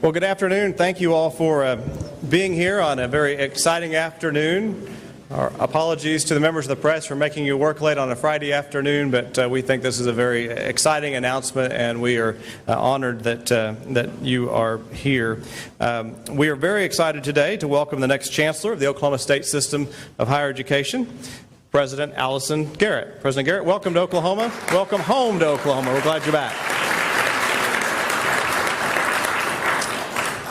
Well, good afternoon. Thank you all for being here on a very exciting afternoon. Our apologies to the members of the press for making you work late on a Friday afternoon, but we think this is a very exciting announcement, and we are honored that you are here. We are very excited today to welcome the next Chancellor of the Oklahoma State System of Higher Education, President Allison Garrett. President Garrett, welcome to Oklahoma. Welcome home to Oklahoma. We're glad you're back.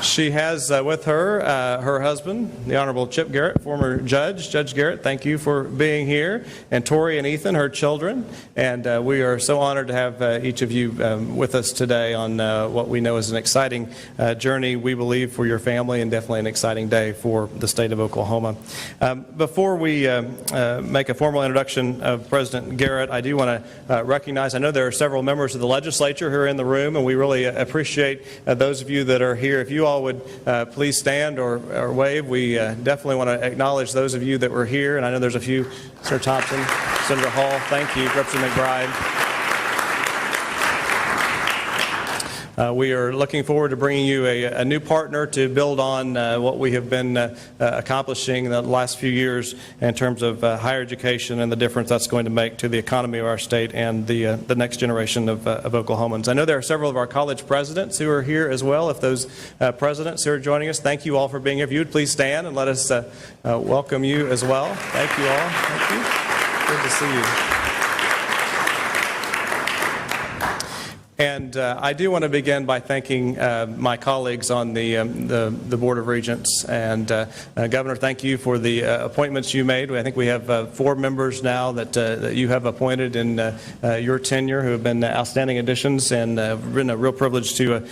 She has with her her husband, the Honorable Chip Garrett, former judge. Judge Garrett, thank you for being here. And Tori and Ethan, her children. And we are so honored to have each of you with us today on what we know is an exciting journey, we believe, for your family, and definitely an exciting day for the state of Oklahoma. Before we make a formal introduction of President Garrett, I do want to recognize, I know there are several members of the legislature who are in the room, and we really appreciate those of you that are here. If you all would please stand or wave. We definitely want to acknowledge those of you that were here, and I know there's a few. Senator Thompson, Senator Hall, thank you, Representative McBride. We are looking forward to bringing you a new partner to build on what we have been accomplishing in the last few years in terms of higher education and the difference that's going to make to the economy of our state and the next generation of Oklahomans. I know there are several of our college presidents who are here as well. If those presidents who are joining us, thank you all for being here. If you would please stand and let us welcome you as well. Thank you all. Thank you. Good to see you. And I do want to begin by thanking my colleagues on the Board of Regents. And Governor, thank you for the appointments you made. I think we have 4 members now that you have appointed in your tenure who have been outstanding additions, and been a real privilege to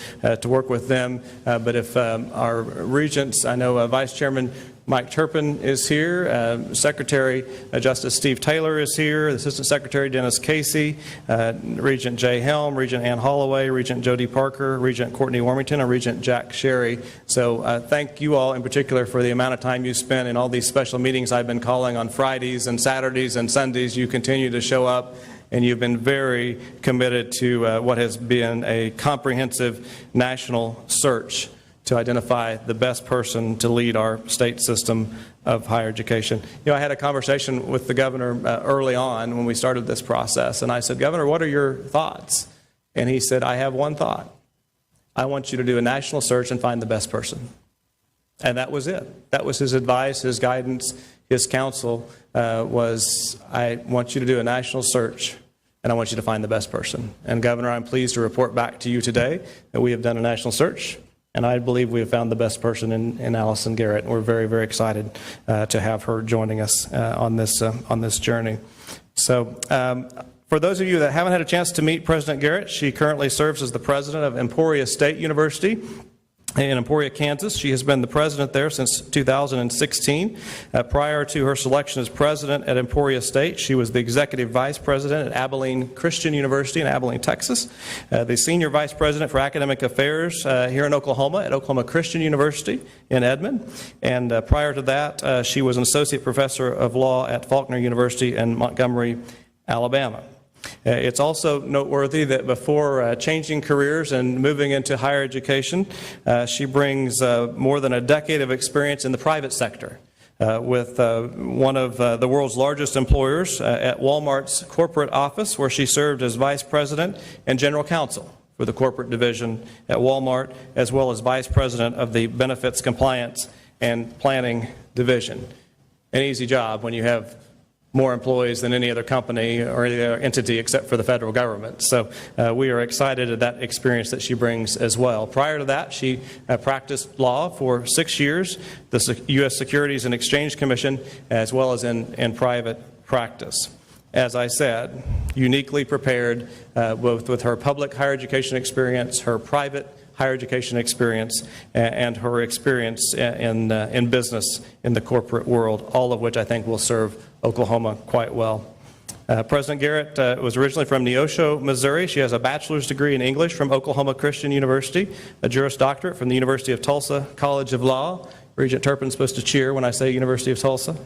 work with them. But if our Regents, I know Vice Chairman Mike Turpin is here. Secretary Justice Steve Taylor is here. Assistant Secretary Dennis Casey, Regent Jay Helm, Regent Ann Holloway, Regent Jody Parker, Regent Courtney Warmington, and Regent Jack Sherry. So thank you all in particular for the amount of time you spent in all these special meetings I've been calling on Fridays and Saturdays and Sundays. You continue to show up, and you've been very committed to what has been a comprehensive national search to identify the best person to lead our state system of higher education. You know, I had a conversation with the governor early on when we started this process, and I said, Governor, what are your thoughts? And he said, I have one thought. I want you to do a national search and find the best person. And that was it. That was his advice, his guidance, his counsel was, I want you to do a national search, and I want you to find the best person. And Governor, I'm pleased to report back to you today that we have done a national search, and I believe we have found the best person in Allison Garrett. We're very, very excited to have her joining us on this journey. So for those of you that haven't had a chance to meet President Garrett, she currently serves as the president of Emporia State University in Emporia, Kansas. She has been the president there since 2016. Prior to her selection as president at Emporia State, she was the executive vice president at Abilene Christian University in Abilene, Texas, the senior vice president for academic affairs here in Oklahoma at Oklahoma Christian University in Edmond. And prior to that, she was an associate professor of law at Faulkner University in Montgomery, Alabama. It's also noteworthy that before changing careers and moving into higher education, she brings more than a decade of experience in the private sector with one of the world's largest employers at Walmart's corporate office, where she served as vice president and general counsel for the corporate division at Walmart, as well as vice president of the benefits compliance and planning division. An easy job when you have more employees than any other company or any other entity except for the federal government. So we are excited at that experience that she brings as well. Prior to that, she practiced law for 6 years, the U.S. Securities and Exchange Commission, as well as in private practice. As I said, uniquely prepared both with her public higher education experience, her private higher education experience, and her experience in business in the corporate world, all of which I think will serve Oklahoma quite well. President Garrett was originally from Neosho, Missouri. She has a bachelor's degree in English from Oklahoma Christian University, a Juris Doctorate from the University of Tulsa College of Law. Regent Turpin's supposed to cheer when I say University of Tulsa.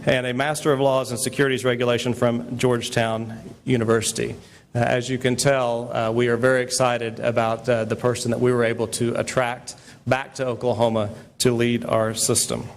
And a Master of Laws in Securities Regulation from Georgetown University. As you can tell, we are very excited about the person that we were able to attract back to Oklahoma to lead our system.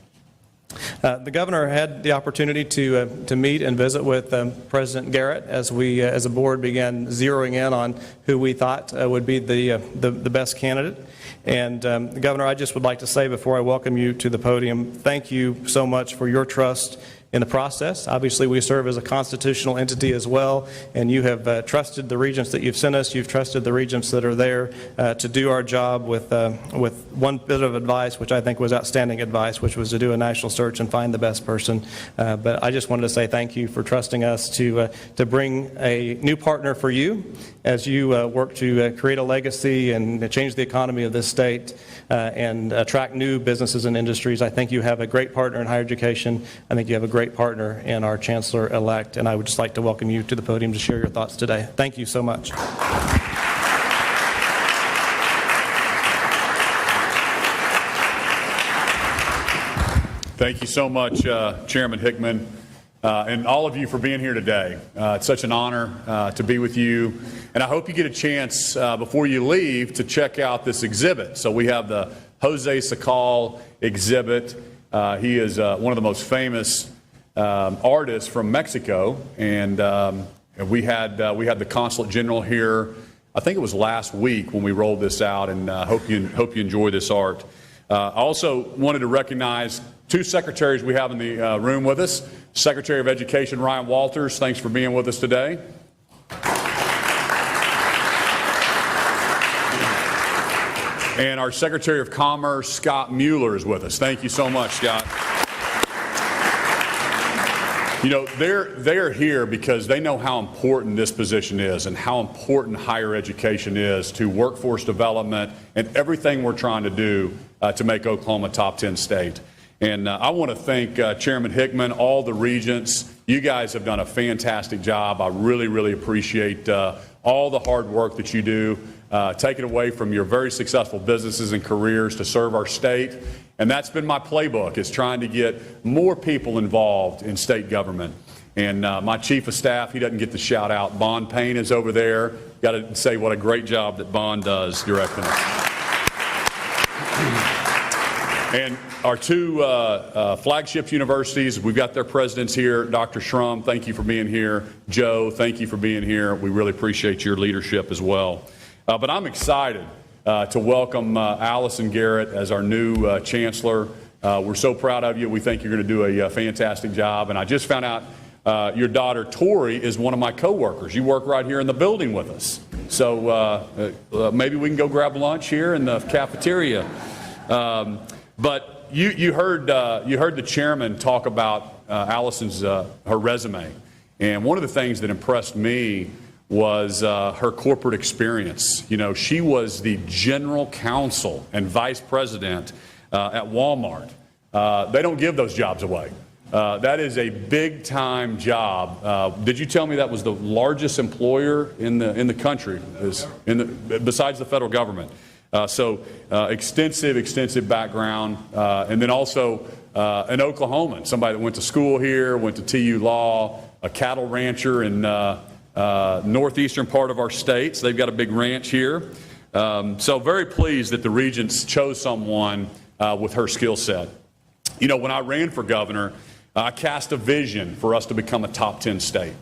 The governor had the opportunity to meet and visit with President Garrett as we, as a board, began zeroing in on who we thought would be the best candidate. And Governor, I just would like to say before I welcome you to the podium, thank you so much for your trust in the process. Obviously, we serve as a constitutional entity as well, and you have trusted the regents that you've sent us. You've trusted the regents that are there to do our job with one bit of advice, which I think was outstanding advice, which was to do a national search and find the best person. But I just wanted to say thank you for trusting us to bring a new partner for you as you work to create a legacy and change the economy of this state and attract new businesses and industries. I think you have a great partner in higher education. I think you have a great partner in our Chancellor-elect, and I would just like to welcome you to the podium to share your thoughts today. Thank you so much. Thank you so much, Chairman Hickman, and all of you for being here today. It's such an honor to be with you, and I hope you get a chance before you leave to check out this exhibit. So we have the Jose Sakal exhibit. He is one of the most famous artists from Mexico, and we had the Consulate General here. I think it was last week when we rolled this out, and hope you enjoy this art. I also wanted to recognize two secretaries we have in the room with us. Secretary of Education Ryan Walters, thanks for being with us today. And our Secretary of Commerce, Scott Mueller, is with us. Thank you so much, Scott. You know, they're here because they know how important this position is and how important higher education is to workforce development and everything we're trying to do to make Oklahoma a top 10 state. And I want to thank Chairman Hickman, all the regents. You guys have done a fantastic job. I really, really appreciate all the hard work that you do, taking away from your very successful businesses and careers to serve our state. And that's been my playbook, is trying to get more people involved in state government. And my chief of staff, he doesn't get the shout out. Bond Payne is over there. Got to say what a great job that Bond does directing us. And our two flagship universities, we've got their presidents here. Dr. Shrum, thank you for being here. Joe, thank you for being here. We really appreciate your leadership as well. But I'm excited to welcome Allison Garrett as our new Chancellor. We're so proud of you. We think you're going to do a fantastic job. And I just found out your daughter Tori is one of my coworkers. You work right here in the building with us. So maybe we can go grab lunch here in the cafeteria. But you heard the chairman talk about Allison's her resume, and one of the things that impressed me was her corporate experience. You know, she was the general counsel and vice president at Walmart. They don't give those jobs away. That is a big time job. Did you tell me that was the largest employer in the country, besides the federal government? So extensive background, and then also an Oklahoman, somebody that went to school here, went to TU Law, a cattle rancher in northeastern part of our state. So they've got a big ranch here. So very pleased that the Regents chose someone with her skill set. You know, when I ran for governor, I cast a vision for us to become a top 10 state.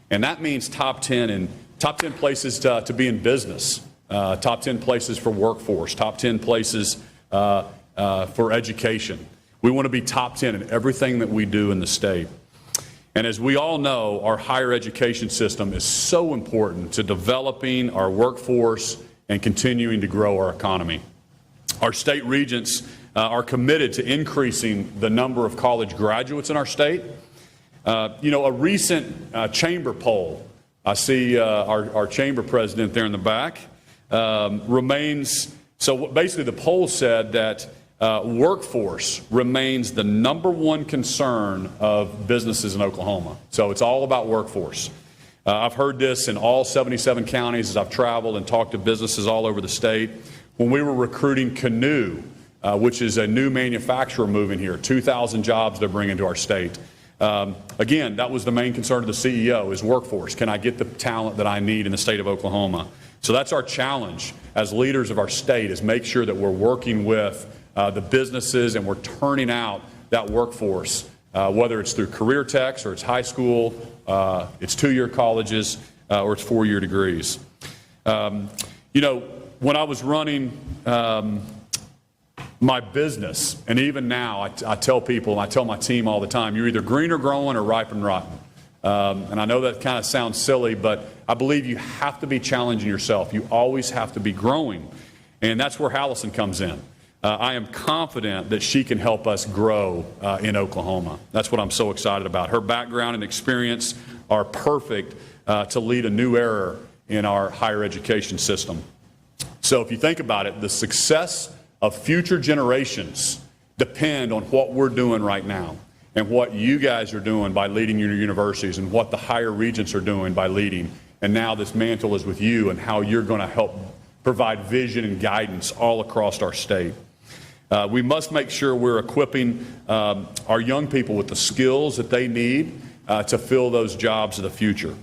And that means top 10 places to be in business. Top 10 places for workforce, top 10 places for education. We want to be top 10 in everything that we do in the state. And as we all know, our higher education system is so important to developing our workforce and continuing to grow our economy. Our state regents are committed to increasing the number of college graduates in our state. You know, a recent chamber poll, I see our chamber president there in the back, remains, so basically the poll said that workforce remains the #1 concern of businesses in Oklahoma. So it's all about workforce. I've heard this in all 77 counties as I've traveled and talked to businesses all over the state. When we were recruiting Canoe, which is a new manufacturer moving here, 2,000 jobs they're bringing to our state. Again, that was the main concern of the CEO, is workforce. Can I get the talent that I need in the state of Oklahoma? So that's our challenge as leaders of our state, is make sure that we're working with the businesses and we're turning out that workforce, whether it's through career techs or it's high school, it's 2-year colleges, or it's 4-year degrees. You know, when I was running my business, and even now, I tell people, and I tell my team all the time, you're either green or growing or ripe and rotten. And I know that kind of sounds silly, but I believe you have to be challenging yourself. You always have to be growing. And that's where Allison comes in. I am confident that she can help us grow in Oklahoma. That's what I'm so excited about. Her background and experience are perfect to lead a new era in our higher education system. So if you think about it, the success of future generations depend on what we're doing right now and what you guys are doing by leading your universities and what the higher regents are doing by leading. And now this mantle is with you and how you're going to help provide vision and guidance all across our state. We must make sure we're equipping our young people with the skills that they need to fill those jobs of the future.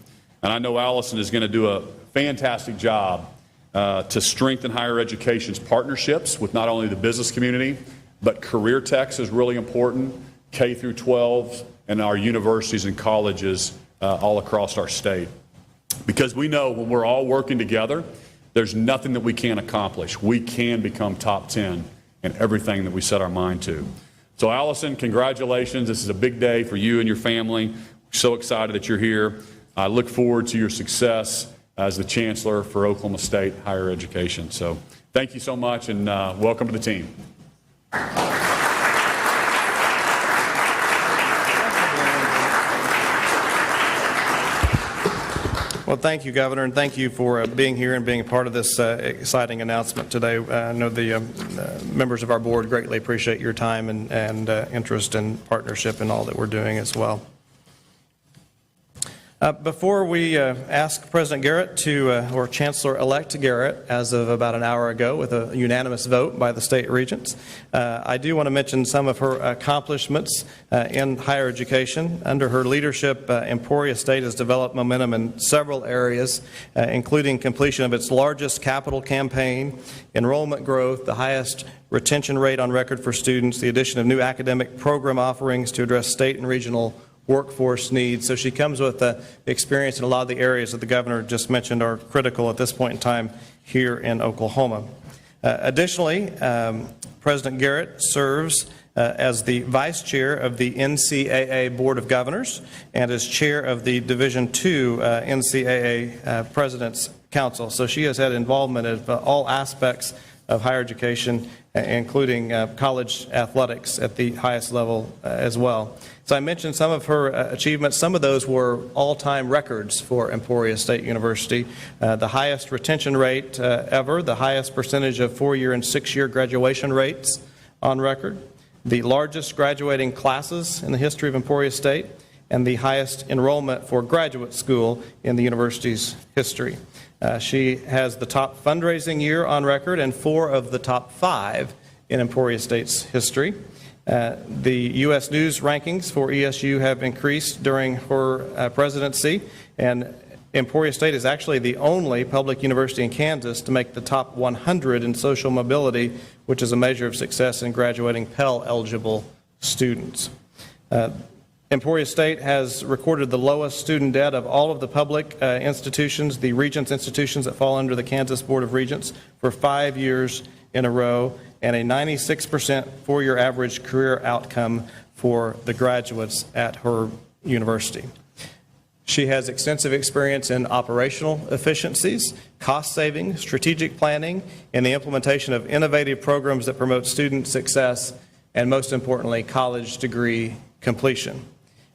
And I know Allison is going to do a fantastic job to strengthen higher education's partnerships with not only the business community, but career techs is really important, K through 12, and our universities and colleges all across our state. Because we know when we're all working together, there's nothing that we can't accomplish. We can become top 10 in everything that we set our mind to. So Allison, congratulations. This is a big day for you and your family. We're so excited that you're here. I look forward to your success as the Chancellor for Oklahoma State Higher Education. So thank you so much, and welcome to the team. Well, thank you, Governor, and thank you for being here and being a part of this exciting announcement today. I know the members of our board greatly appreciate your time and interest and partnership in all that we're doing as well. Before we ask President Garrett to, or Chancellor-elect Garrett, as of about an hour ago with a unanimous vote by the state regents, I do want to mention some of her accomplishments in higher education. Under her leadership, Emporia State has developed momentum in several areas, including completion of its largest capital campaign, enrollment growth, the highest retention rate on record for students, the addition of new academic program offerings to address state and regional workforce needs. So she comes with experience in a lot of the areas that the governor just mentioned are critical at this point in time here in Oklahoma. Additionally, President Garrett serves as the vice chair of the NCAA Board of Governors and as chair of the Division II NCAA President's Council. So she has had involvement of all aspects of higher education, including college athletics at the highest level as well. So I mentioned some of her achievements. Some of those were all-time records for Emporia State University. The highest retention rate ever, the highest percentage of 4-year and 6-year graduation rates on record, the largest graduating classes in the history of Emporia State, and the highest enrollment for graduate school in the university's history. She has the top fundraising year on record and 4 of the top 5 in Emporia State's history. The U.S. News rankings for ESU have increased during her presidency, and Emporia State is actually the only public university in Kansas to make the top 100 in social mobility, which is a measure of success in graduating Pell-eligible students. Emporia State has recorded the lowest student debt of all of the public institutions, the Regents institutions that fall under the Kansas Board of Regents, for 5 years in a row, and a 96% 4-year average career outcome for the graduates at her university. She has extensive experience in operational efficiencies, cost saving, strategic planning, and the implementation of innovative programs that promote student success, and most importantly, college degree completion.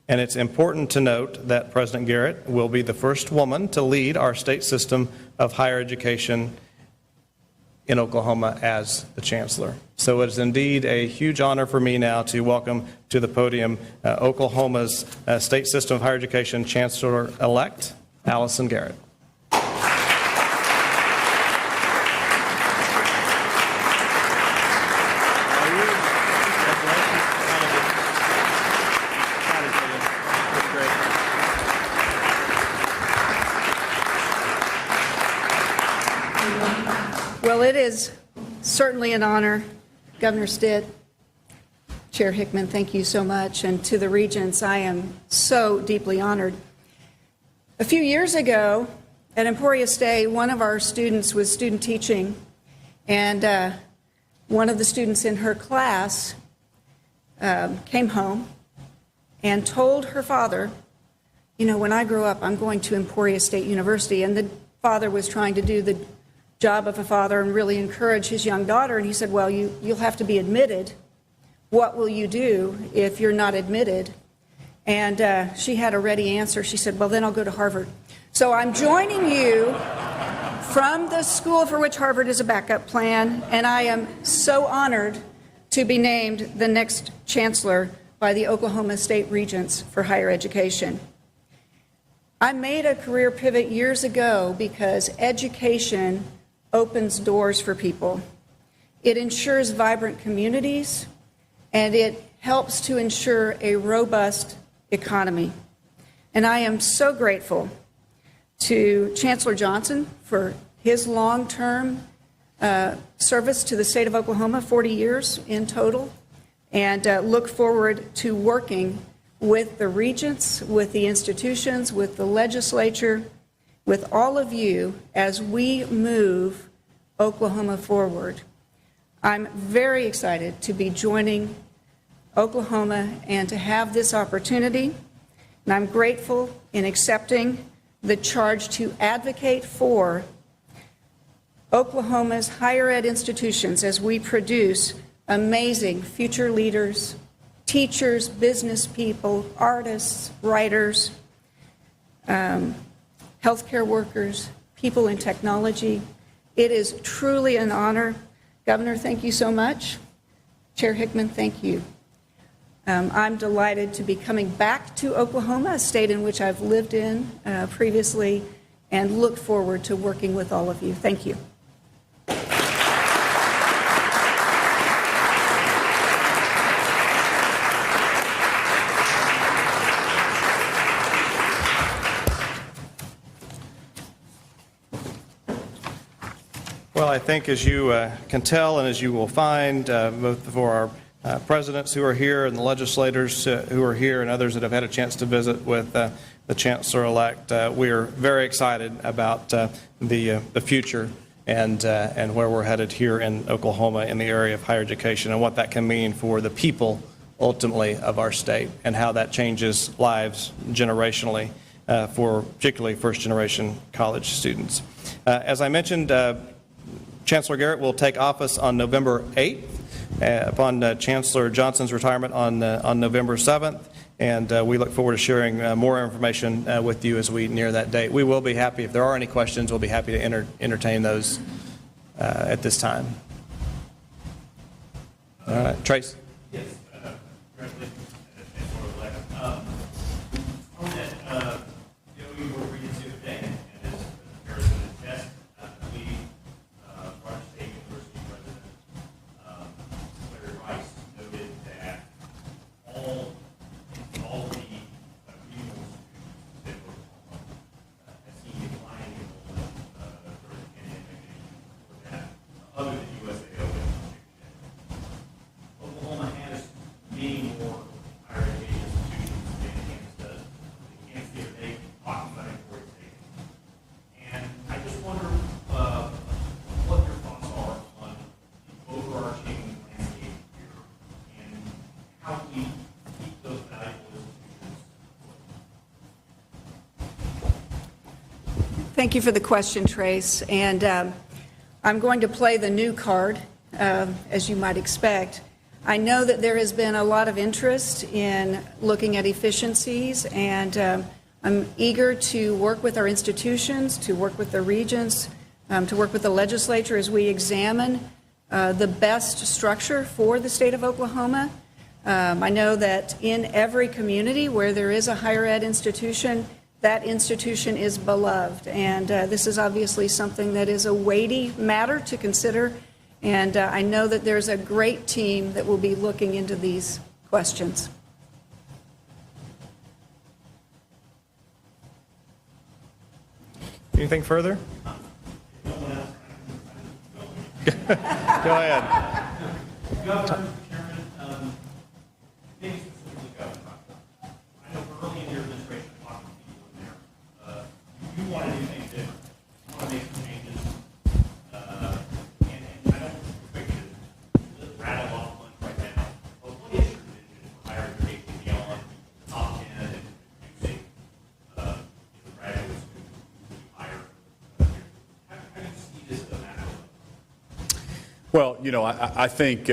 And it's important to note that President Garrett will be the first woman to lead our state system of higher education in Oklahoma as the Chancellor. So it is indeed a huge honor for me now to welcome to the podium Oklahoma's state system of higher education Chancellor-elect, Allison Garrett. is certainly an honor, Governor Stitt, Chair Hickman, thank you so much, and to the Regents, I am so deeply honored. A few years ago at Emporia State, one of our students was student teaching, and one of the students in her class came home and told her father, you know, when I grow up, I'm going to Emporia State University. And the father was trying to do the job of a father and really encourage his young daughter. And he said, well, you'll have to be admitted. What will you do if you're not admitted? And she had a ready answer. She said, well, then I'll go to Harvard. So I'm joining you from the school for which Harvard is a backup plan. And I am so honored to be named the next chancellor by the Oklahoma State Regents for Higher Education. I made a career pivot years ago because education opens doors for people. It ensures vibrant communities, and it helps to ensure a robust economy. And I am so grateful to Chancellor Johnson for his long-term service to the state of Oklahoma, 40 years in total, and look forward to working with the regents, with the institutions, with the legislature, with all of you as we move Oklahoma forward. I'm very excited to be joining Oklahoma and to have this opportunity, and I'm grateful in accepting the charge to advocate for Oklahoma's higher ed institutions as we produce amazing future leaders, teachers, business people, artists, writers, healthcare workers, people in technology. It is truly an honor. Governor, thank you so much. Chair Hickman, thank you. I'm delighted to be coming back to Oklahoma, a state in which I've lived in previously, and look forward to working with all of you. Thank you. Well, I think as you can tell and as you will find, both for our presidents who are here and the legislators who are here and others that have had a chance to visit with the Chancellor-elect, we are very excited about the future and where we're headed here in Oklahoma in the area of higher education and what that can mean for the people ultimately of our state and how that changes lives generationally for particularly first-generation college students. As I mentioned, Chancellor Garrett will take office on November 8th upon Chancellor Johnson's retirement on November 7th, and we look forward to sharing more information with you as we near that date. We will be happy, if there are any questions, we'll be happy to entertain those at this time. All right, Trace. Yes, congratulations, Chancellor-elect. On that, we were reading the other day, and as the President attest, we, Florida State University President Larry Rice noted that all of the regional institutions that were have seen declining enrollment during the pandemic and that, other than USAO and Oklahoma has many more higher education institutions than Kansas does. Kansas the other day talking about Emporia State. And I just wonder what your thoughts are on the overarching landscape here and how we keep those valuable institutions. Thank you for the question, Trace. And I'm going to play the new card, as you might expect. I know that there has been a lot of interest in looking at efficiencies, and I'm eager to work with our institutions, to work with the regents, to work with the legislature as we examine the best structure for the state of Oklahoma. I know that in every community where there is a higher ed institution, that institution is beloved. And this is obviously something that is a weighty matter to consider. And I know that there's a great team that will be looking into these questions. Anything further? Go ahead. Governor, Chairman, maybe specifically Governor, I know early in your administration, talking to people in there, you want to do things different. You want to make some changes. And I don't expect you to rattle off one right now. But what is your vision for higher education beyond the top 10 and producing graduates who hire? How do you see this as a matter of? Well, you know, I think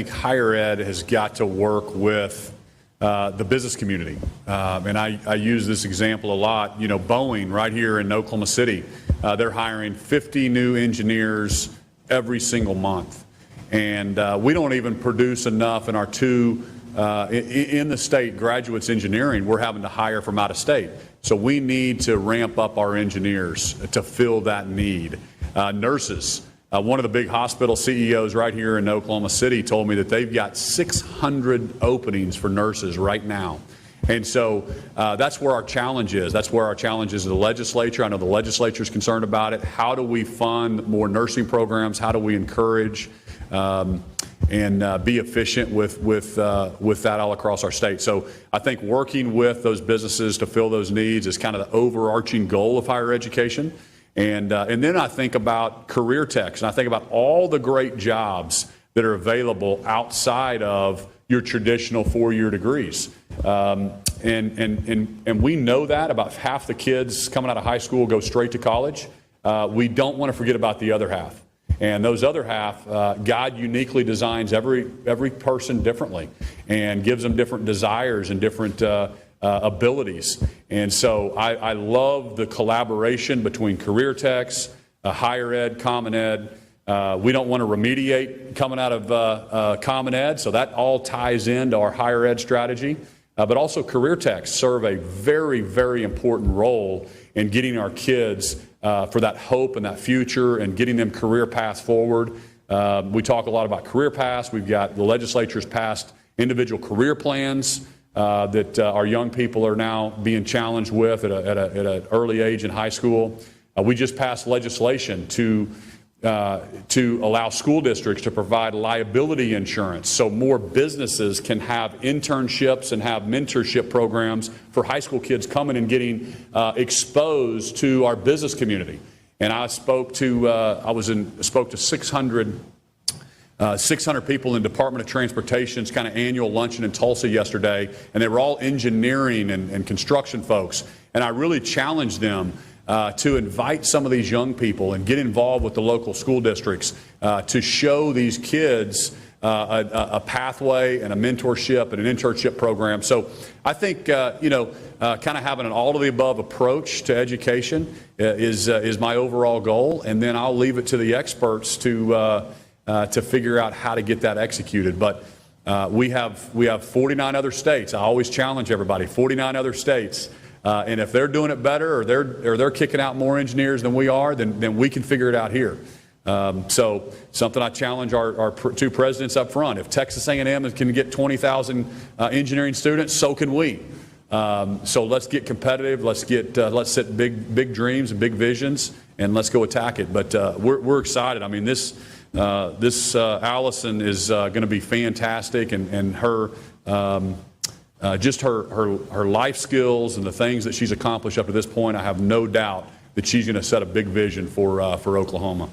higher ed has got to work with the business community, and I use this example a lot. You know, Boeing right here in Oklahoma City, they're hiring 50 new engineers every single month, and we don't even produce enough in our in the state graduates engineering. We're having to hire from out of state, so we need to ramp up our engineers to fill that need. Nurses. One of the big hospital CEOs right here in Oklahoma City told me that they've got 600 openings for nurses right now. And so that's where our challenge is. That's where our challenge is in the legislature. I know the legislature is concerned about it. How do we fund more nursing programs? How do we encourage and be efficient with that all across our state? So I think working with those businesses to fill those needs is kind of the overarching goal of higher education. And then I think about career techs, and I think about all the great jobs that are available outside of your traditional four-year degrees. And we know that about half the kids coming out of high school go straight to college. We don't want to forget about the other half. And those other half, God uniquely designs every person differently and gives them different desires and different abilities. And so I love the collaboration between career techs, higher ed, common ed. We don't want to remediate coming out of common ed, so that all ties into our higher ed strategy. But also career techs serve a very, very important role in getting our kids for that hope and that future and getting them career paths forward. We talk a lot about career paths. We've got the legislature's passed individual career plans that our young people are now being challenged with at an early age in high school. We just passed legislation to allow school districts to provide liability insurance so more businesses can have internships and have mentorship programs for high school kids coming and getting exposed to our business community. And I spoke to 600 people in Department of Transportation's kind of annual luncheon in Tulsa yesterday, and they were all engineering and construction folks. And I really challenged them to invite some of these young people and get involved with the local school districts to show these kids a pathway and a mentorship and an internship program. So I think, kind of having an all-of-the-above approach to education is my overall goal, and then I'll leave it to the experts to figure out how to get that executed. But we have 49 other states. I always challenge everybody, 49 other states. And if they're doing it better or they're kicking out more engineers than we are, then we can figure it out here. So something I challenge our two presidents up front. If Texas A&M can get 20,000 engineering students, so can we. So let's get competitive. Let's set big dreams and big visions, and let's go attack it. But we're excited. I mean, this Allison is going to be fantastic, and her just her life skills and the things that she's accomplished up to this point, I have no doubt that she's going to set a big vision for Oklahoma.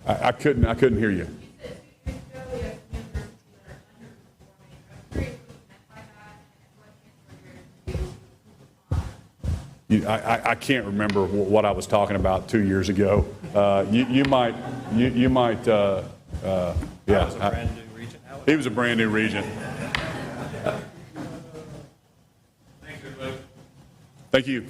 I couldn't hear you. I can't remember what I was talking about 2 years ago. You might. Yeah. That was a brand new regent. He was a brand new regent. Thanks, everybody. Thank you.